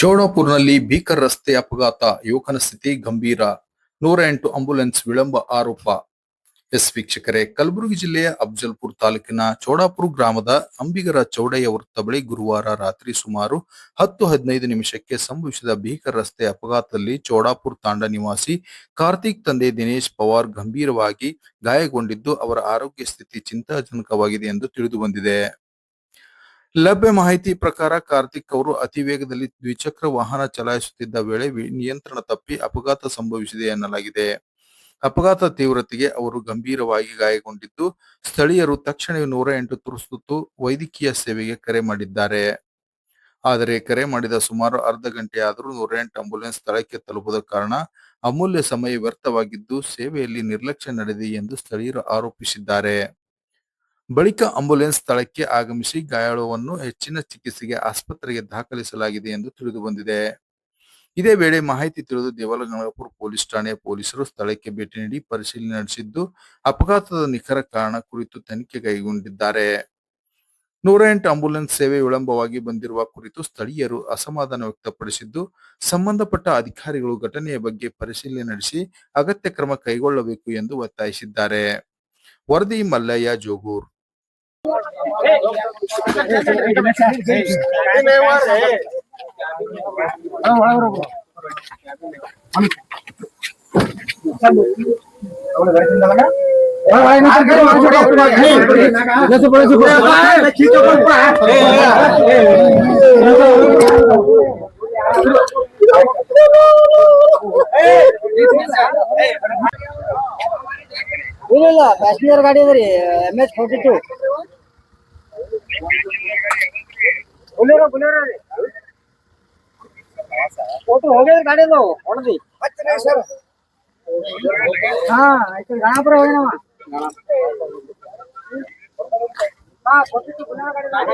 ಚೌಡಾಪುರ್ನಲ್ಲಿ ಭೀಕರ ರಸ್ತೆ ಅಪಘಾತ, ಯುವಕನ ಸ್ಥಿತಿ ಗಂಭೀರ, 108 ಆಂಬ್ಯುಲೆನ್ಸ್ ವಿಳಂಬ ಆರೋಪ. ವೀಕ್ಷಕರೇ, ಕಲಬುರಗಿ ಜಿಲ್ಲೆಯ ಅಫಜಲಪುರ ತಾಲೂಕಿನ ಚೌಡಾಪುರ ಗ್ರಾಮದ ಅಂಬಿಗರ ಚೌಡಯ್ಯ ವೃತ್ತ ಬಳಿ ಗುರುವಾರ ರಾತ್ರಿ ಸುಮಾರು 10:15 ನಿಮಿಷಕ್ಕೆ ಸಂಭವಿಸಿದ ಭೀಕರ ರಸ್ತೆ ಅಪಘಾತದಲ್ಲಿ ಚೌಡಾಪುರ ತಾಂಡಾ ನಿವಾಸಿ ಕಾರ್ತಿಕ್ ತಂದೆ ದಿನೇಶ್ ಪವಾರ್ ಗಂಭೀರವಾಗಿ ಗಾಯಗೊಂಡಿದ್ದು, ಅವರ ಆರೋಗ್ಯ ಸ್ಥಿತಿ ಚಿಂತಾಜನಕವಾಗಿದೆ ಎಂದು ತಿಳಿದುಬಂದಿದೆ. ಲಭ್ಯ ಮಾಹಿತಿ ಪ್ರಕಾರ ಕಾರ್ತಿಕ್ ಅವರು ಅತಿ ವೇಗದಲ್ಲಿ ದ್ವಿಚಕ್ರ ವಾಹನ ಚಲಾಯಿಸುತ್ತಿದ್ದ ವೇಳೆ ನಿಯಂತ್ರಣ ತಪ್ಪಿ ಅಪಘಾತ ಸಂಭವಿಸಿದೆ ಎನ್ನಲಾಗಿದೆ. ಅಪಘಾತ ತೀವ್ರತೆಗೆ ಅವರು ಗಂಭೀರವಾಗಿ ಗಾಯಗೊಂಡಿದ್ದು, ಸ್ಥಳೀಯರು ತಕ್ಷಣವೇ 108 ತುರ್ತು ವೈದ್ಯಕೀಯ ಸೇವೆಗೆ ಕರೆ ಮಾಡಿದ್ದಾರೆ. ಆದರೆ ಕರೆ ಮಾಡಿದ ಸುಮಾರು ಅರ್ಧ ಗಂಟೆಯಾದರೂ 108 ಆಂಬ್ಯುಲೆನ್ಸ್ ಸ್ಥಳಕ್ಕೆ ತಲುಪದ ಕಾರಣ ಅಮೂಲ್ಯ ಸಮಯ ವ್ಯರ್ಥವಾಗಿದ್ದು, ಸೇವೆಯಲ್ಲಿ ನಿರ್ಲಕ್ಷ್ಯ ನಡೆದಿದೆ ಎಂದು ಸ್ಥಳೀಯರು ಆರೋಪಿಸಿದ್ದಾರೆ. ಬಳಿಕ ಆಂಬ್ಯುಲೆನ್ಸ್ ಸ್ಥಳಕ್ಕೆ ಆಗಮಿಸಿ ಗಾಯಾಳುವನ್ನು ಹೆಚ್ಚಿನ ಚಿಕಿತ್ಸೆಗೆ ಆಸ್ಪತ್ರೆಗೆ ದಾಖಲಿಸಲಾಗಿದೆ ಎಂದು ತಿಳಿದುಬಂದಿದೆ. ಇದೇ ವೇಳೆ ಮಾಹಿತಿ ತಿಳಿದು ದೇವಲಗಂಗಪುರ ಪೊಲೀಸ್ ಠಾಣೆಯ ಪೊಲೀಸರು ಸ್ಥಳಕ್ಕೆ ಭೇಟಿ ನೀಡಿ ಪರಿಶೀಲನೆ ನಡೆಸಿದ್ದು, ಅಪಘಾತದ ನಿಖರ ಕಾರಣ ಕುರಿತು ತನಿಖೆ ಕೈಗೊಂಡಿದ್ದಾರೆ. 108 ಆಂಬ್ಯುಲೆನ್ಸ್ ಸೇವೆ ವಿಳಂಬವಾಗಿ ಬಂದಿರುವ ಕುರಿತು ಸ್ಥಳೀಯರು ಅಸಮಾಧಾನ ವ್ಯಕ್ತಪಡಿಸಿದ್ದು, ಸಂಬಂಧಪಟ್ಟ ಅಧಿಕಾರಿಗಳು ಘಟನೆಯ ಬಗ್ಗೆ ಪರಿಶೀಲನೆ ನಡೆಸಿ ಅಗತ್ಯ ಕ್ರಮ ಕೈಗೊಳ್ಳಬೇಕು ಎಂದು ಒತ್ತಾಯಿಸಿದ್ದಾರೆ. ವರದಿ ಮಲ್ಲಯ್ಯ ಜೋಗೂರ್. ಇಲ್ಲ ಪ್ಯಾಸೆಂಜರ್ ಗಾಡಿ ಅದ್ರಿ MH42 ಬುಲೆರೋ ರೀ ಫೋಟೋ ಹೋಗ್ಯದ ಗಾಡಿ ಅದು ಹೊಡೆದಿ ಹಾ ಆಯ್ತು ಗಾಣಾಪುರ ಹೋಗಿನವ ಹಾ ಕೊಟ್ಟಿತ್ತು ಬುಲೆರೋ ಗಾಡಿ